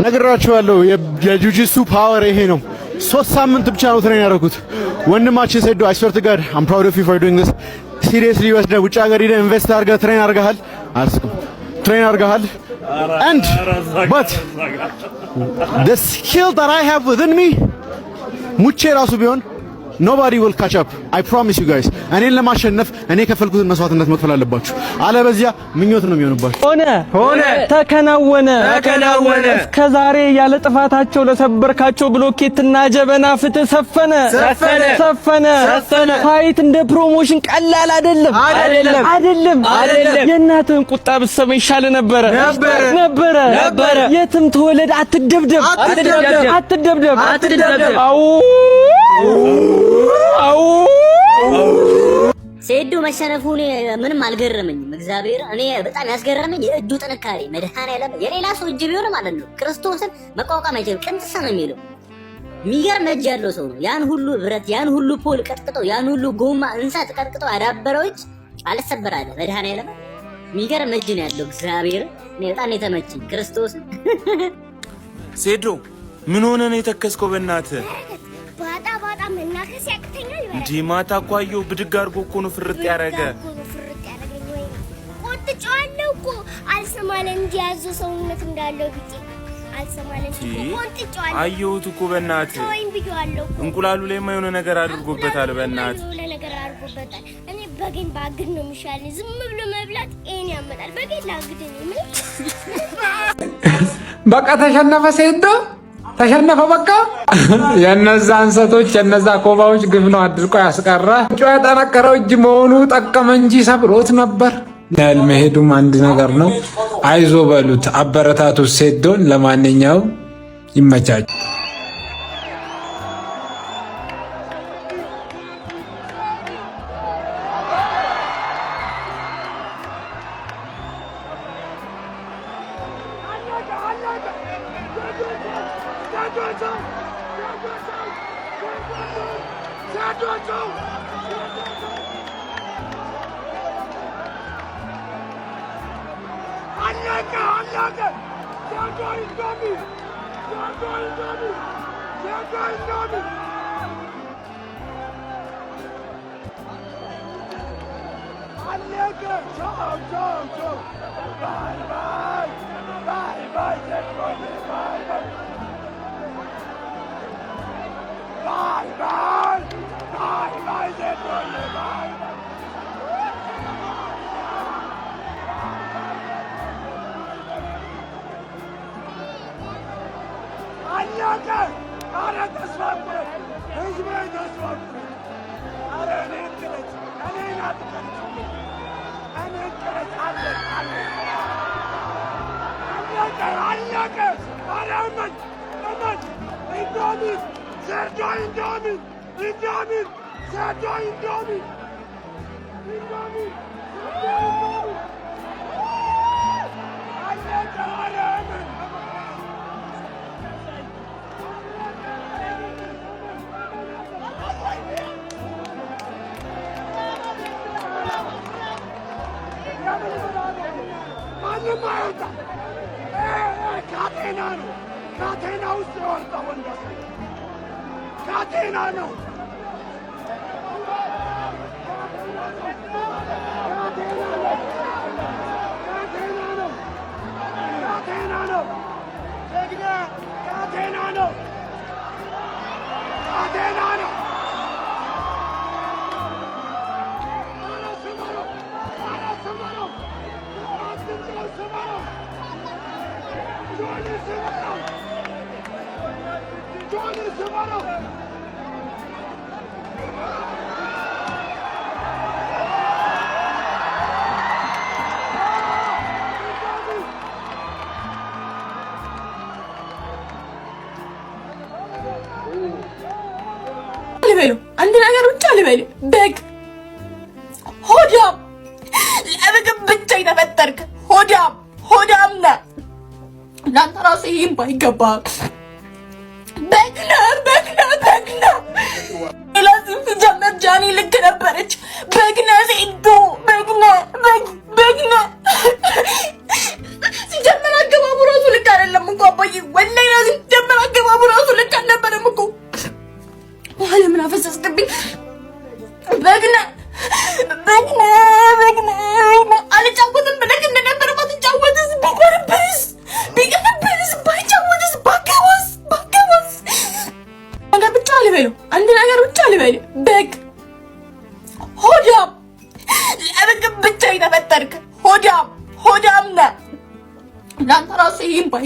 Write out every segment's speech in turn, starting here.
ነግራችኋለሁ የጁጂትሱ ፓወር ይሄ ነው 3 ሳምንት ብቻ ነው ትሬን ያደረኩት ወንድማችን ሰይዶ I swear to God I'm proud of you for doing this seriously ወስደ ውጭ ሀገር ሄደህ ኢንቨስት አድርገህ ትሬን አድርገሃል ትሬን አድርገሃል and but the skill that I have within me ሙቼ ራሱ ቢሆን nobody will catch up I promise you guys እኔን ለማሸነፍ እኔ ከፈልኩትን መስዋዕትነት መክፈል አለባችሁ አለበዚያ ምኞት ነው የሚሆንባችሁ ሆነ ተከናወነ እስከዛሬ ያለ ጥፋታቸው ለሰበርካቸው ብሎኬትና ጀበና ፍትህ ሰፈነ ፋይት እንደ ፕሮሞሽን ቀላል አይደለም የእናትህን ቁጣ ብትሰማ ይሻል ነበረ የትም ተወለድ አትደብደብ አው ሴዱ መሸነፉን ምንም አልገረመኝም እግዚአብሔር እኔ በጣም ያስገረመኝ የእጁ ጥንካሬ መድኃኔዓለም የሌላ ሰው እጅ ቢሆን ማለት ነው ክርስቶስን መቋቋም አይችልም ቅንጥስ ነው የሚለው የሚገርም እጅ ያለው ሰው ነው ያን ሁሉ ብረት ያን ሁሉ ፖል ቀጥቅጠው ያን ሁሉ ጎማ እንሳት ቀጥቅጠው ያዳበረው እጅ አልሰበራለ መድኃኔዓለም የሚገርም እጅ ነው ያለው እግዚአብሔር እኔ በጣም የተመቸኝ ክርስቶስ ሴዶ ምን ሆነ ነው የተከስከው በእናትህ ባጣ መናከስ ያቅተኛል እንዴ ማታ ቋየው ብድግ አድርጎ እኮ ነው ፍርጥ ያረገ ቆጥጫለሁ እኮ አልሰማለም እንዲያዙ ሰውነት እንዳለው ቢጤ አልሰማለም ቆጥጫለሁ አየሁት እኮ በእናትህ ተወኝ ብዬዋለሁ እንቁላሉ ላይ የሆነ ነገር አድርጎበታል በእናትህ እኔ በገኝ ባግድ ነው የሚሻል ዝም ብሎ መብላት እኔ ያመጣል በገኝ ላግድ ነው ምን በቃ ተሸነፈ ሴዶ ተሸነፈ በቃ የነዛ አንሰቶች የነዛ ኮባዎች ግፍ ነው አድርቆ ያስቀራ ጮ ያጠነከረው እጅ መሆኑ ጠቀመ እንጂ ሰብሮት ነበር ለልመሄዱም አንድ ነገር ነው አይዞ በሉት አበረታቱ ሴዶን ለማንኛውም ይመቻች አንድ ነገር ብቻ ልበል በግ ሆዳም ለበግ ብቻ ይተፈጠርክ ሆዳም ነህ ላንተ ራስህ ይሄን ባይገባ በግ ነህ ለዚህ ጀመር ጃኒ ልክ ነበረች በግ ነህ ሴዶ በግ ነህ ሲጀመር አገባቡ ራሱ ልክ አይደለም እንኳን አባዬ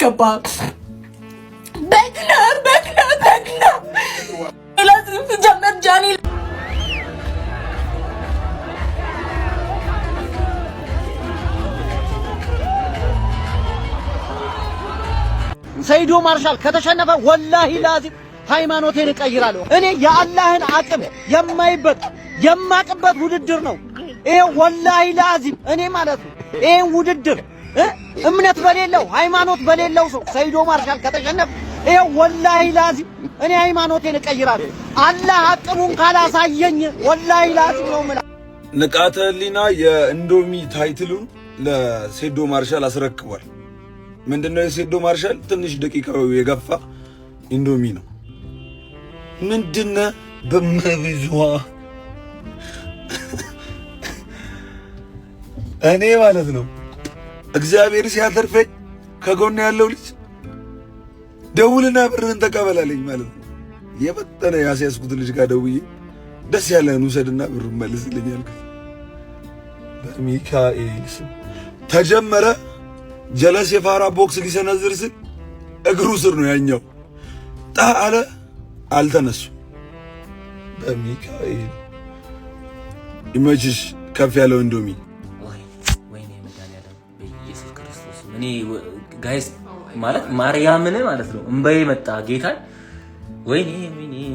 አይገባም። በግና ለዚህ ጀመር ጃኒ ሰይዶ ማርሻል ከተሸነፈ ወላሂ ላዚም ሃይማኖቴን እቀይራለሁ። እኔ የአላህን አቅም የማይበት የማቅበት ውድድር ነው ይሄ ወላሂ ላዚም እኔ ማለት ነው። ይሄን ውድድር እምነት በሌለው ሃይማኖት በሌለው ሰው ሰይዶ ማርሻል ከተሸነፈ ይሄ ወላሂ ላዚም እኔ ሃይማኖቴን እቀይራለሁ። አላህ አቅሙን ካላሳየኝ ወላሂ ላዚም ነው ማለት። ንቃተ ህሊና የኢንዶሚ ታይትሉን ለሴዶ ማርሻል አስረክቧል። ምንድነው የሴዶ ማርሻል ትንሽ ደቂቃው የገፋ ኢንዶሚ ነው። ምንድነ በመብዙዋ እኔ ማለት ነው እግዚአብሔር ሲያተርፈኝ ከጎን ያለው ልጅ ደውልና ብርህን ተቀበላለኝ ማለት ነው። የበጠነ ያስያዝኩት ልጅ ጋር ደውዬ ደስ ያለህን ውሰድና ብሩን መልስልኝ አልኩት። በሚካኤል ስም ተጀመረ። ጀለስ የፋራ ቦክስ ሊሰነዝር ስል እግሩ ስር ነው ያኛው ጣለ። አልተነሱ። በሚካኤል ይመችሽ። ከፍ ያለው ኢንዶሚ ወይኔ መድኃኒዓለም በኢየሱስ ክርስቶስ እኔ ጋይስ ማለት ማርያምን ማለት ነው እንባዬ መጣ ጌታን። ወይኔ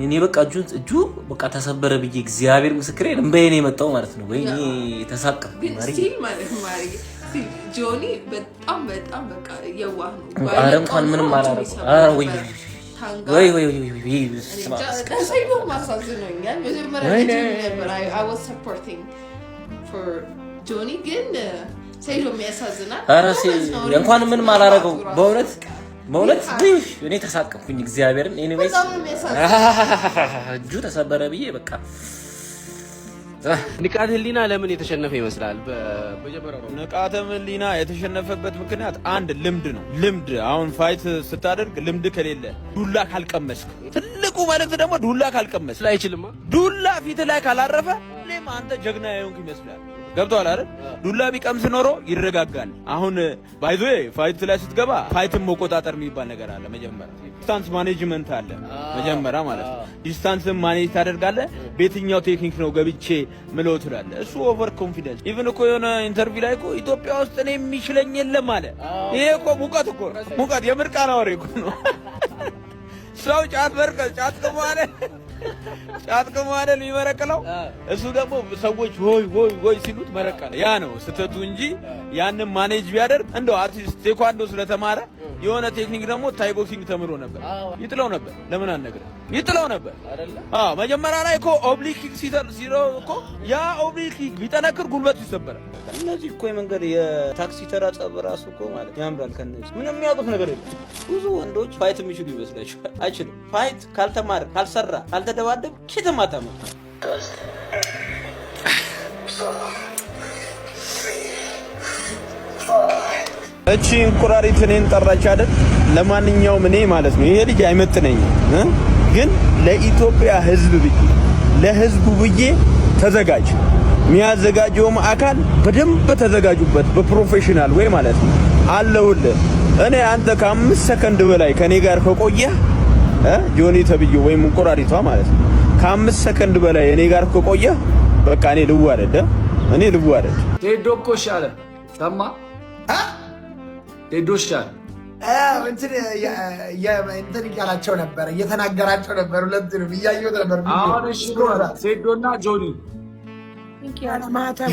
እኔ በቃ እጁ በቃ ተሰበረ ብዬ እግዚአብሔር ምስክሬ እንባዬ ነው የመጣው ማለት ነው። ወይኔ ተሳቀ ማሪ ጆኒ በጣም በቃ የዋህ ነው። ኧረ እንኳን ምንም አላደረኩም። ኧረ ወይ ሰይዶ ማሳዝኖኛል። መጀመሪያ ነበር I was supporting for ጆኒ ግን ሰይዶ የሚያሳዝናል። ኧረ እንኳን ምንም አላደረገው በእውነት እኔ ተሳቀኩኝ እግዚአብሔርን። ኤኒዌይስ እጁ ተሰበረ ብዬ በቃ ንቃተ ህሊና ለምን የተሸነፈ ይመስላል? በመጀመሪያው ንቃተ ህሊና የተሸነፈበት ምክንያት አንድ ልምድ ነው። ልምድ አሁን ፋይት ስታደርግ ልምድ ከሌለ ዱላ ካልቀመስክ፣ ትልቁ መልእክት ደግሞ ዱላ ካልቀመስክ አይችልም። ዱላ ፊት ላይ ካላረፈ ሁሌም አንተ ጀግና የሆንክ ይመስላል። ገብቶሃል አይደል? ዱላ ቢቀምስ ኖሮ ይረጋጋል። አሁን ባይዞ ፋይት ላይ ስትገባ ፋይትን መቆጣጠር የሚባል ነገር አለ። መጀመሪያ ዲስታንስ ማኔጅመንት አለ መጀመሪያ ማለት ነው። ዲስታንስን ማኔጅ ታደርጋለህ። በየትኛው ቴክኒክ ነው ገብቼ ምለው ትላለህ። እሱ ኦቨር ኮንፊደንስ። ኢቭን እኮ የሆነ ኢንተርቪው ላይ እኮ ኢትዮጵያ ውስጥ እኔ የሚችለኝ የለም አለ። ይሄ እኮ ሙቀት እኮ ሙቀት የምርቃና ወሬ እኮ ነው። ሰው ጫት ከማለ የሚመረቅለው እሱ ደግሞ ሰዎች ሆይ ሲሉት መረቀለ። ያ ነው ስተቱ እንጂ ያንን ማኔጅ ቢያደርግ እንደው አርቲስት ቴኳንዶ ስለተማረ የሆነ ቴክኒክ ደግሞ ታይቦክሲንግ ተምሮ ነበር ይጥለው ነበር። ለምን አልነግርህ? ይጥለው ነበር አይደለ? መጀመሪያ ላይ እኮ ኦብሊክ ኪክ ሲሮ እኮ ያ ኦብሊክ ኪክ ቢጠነክር ጉልበቱ ይሰበራል። እነዚህ እኮ የመንገድ የታክሲ ተራ ጸብ ራሱ እኮ ማለት ያምራል። ከነዚህ ምንም የሚያውቁት ነገር የለም። ብዙ ወንዶች ፋይት የሚችሉ ይመስላችኋል? አይችሉም። ፋይት ካልተማረ ካልሰራ ካልተደባደብ ከተማታማ እቺ እንቁራሪት እኔን ጠራች አይደል? ለማንኛውም እኔ ማለት ነው ይሄ ልጅ አይመጥነኝም፣ ግን ለኢትዮጵያ ሕዝብ ብዬ ለሕዝቡ ብዬ ተዘጋጅ። የሚያዘጋጀውም አካል በደንብ ተዘጋጁበት፣ በፕሮፌሽናል ወይ ማለት ነው አለውልህ። እኔ አንተ ከ5 ሰከንድ በላይ ከኔ ጋር ከቆየህ ጆኒ ተብዬ ወይም እንቁራሪቷ ማለት ነው ከ5 ሰከንድ በላይ እኔ ጋር ከቆየህ በቃ እኔ ልዋረድ ቴዶ እኮ ሻለ ሰማ ቴዶ ሻለ እንትን እያላቸው ነበር፣ እየተናገራቸው ነበር። ሁለቱንም እያየሁት ነበር። አሁን እሺ ቴዶና ጆኒ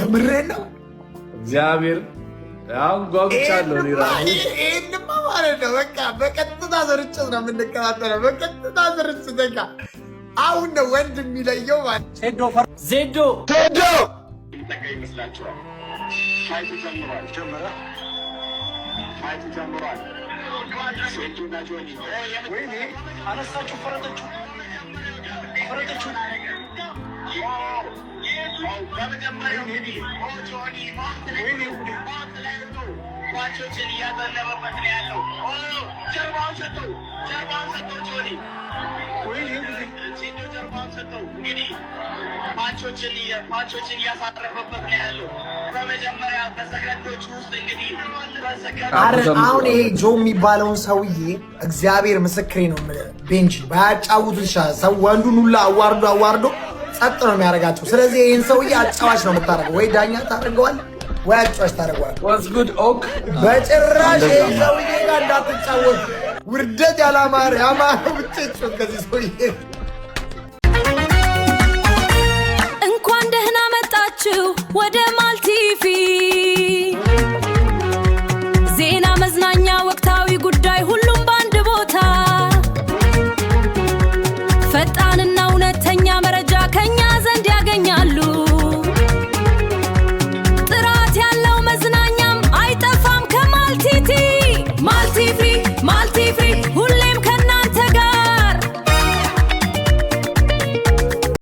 የምሬን ነው እግዚአብሔር አሁን ጓጉቻለሁ። እኔ ራሱ ይሄንማ ማለት ነው በቃ በቀጥታ ስርጭት ነው የምንከታተለው። በቀጥታ ስርጭት በቃ አሁን ነው ወንድ የሚለየው ማለት ዜዶ ይመስላችኋል? ፋይቱ ጀምሯል። ሴቱና ጆኒ ወይኔ አነሳችሁ፣ ፈረጠችሁ ጀርባን ሰጠው። እንግዲህ ፓንቾችን እያሳረፈበት ነው ያለው። በመጀመሪያ በሰከንዶች ውስጥ እንግዲህ አሁን ይሄ ጆ የሚባለውን ሰውዬ እግዚአብሔር ምስክሬ ነው የምልህ፣ ቤንች ባያጫውቱ ይሻላል። ሰው ወንዱን ሁላ አዋርዶ ጸጥ ነው የሚያደርጋቸው። ስለዚህ ይህን ሰውዬ አጫዋች ነው የምታደርገው፣ ወይ ዳኛ ታደርገዋል ወይ አጫዋች ታደርገዋል። በጭራሽ ይህን ሰውዬ ጋር እንዳትጫወት። ውርደት ያማረው ብቻ ይጮህ ከዚህ ሰውዬ። እንኳን ደህና መጣችሁ ወደ ማልቲቪ። ዜና፣ መዝናኛ፣ ወቅታዊ ጉዳይ ሁሉም በአንድ ቦታ። ፈጣንና እውነተኛ መረጃ ከኛ ዘንድ ያገኛሉ። ጥራት ያለው መዝናኛም አይጠፋም ከማልቲቲ። ማልቲቪ